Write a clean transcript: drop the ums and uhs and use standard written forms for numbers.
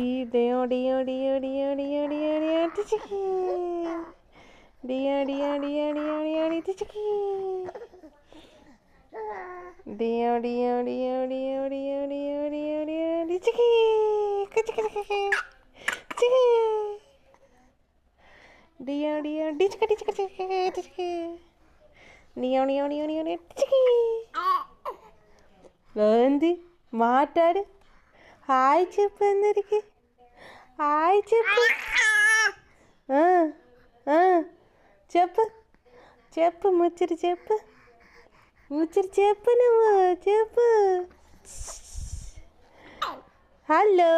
డియో డియో డియో డియో డియో డియో డియో టిచికి డియో డియో డియో డియో డియో D టిచికి డియో డియో డియో డియో డియో డియో డియో డియో టిచికి కిచికి కిచికి టిచికి డియో డియో టిచికి టిచికి టిచికి టిచికి డియో డియో డియో డియో టిచికి ఏంది మాట్లాడు hi చెప్పు అందరికి హాయ్ చెప్పు చెప్పు చెప్పు ముచ్చట చెప్పు ముచ్చట చెప్పు నువ్వు చెప్పు హలో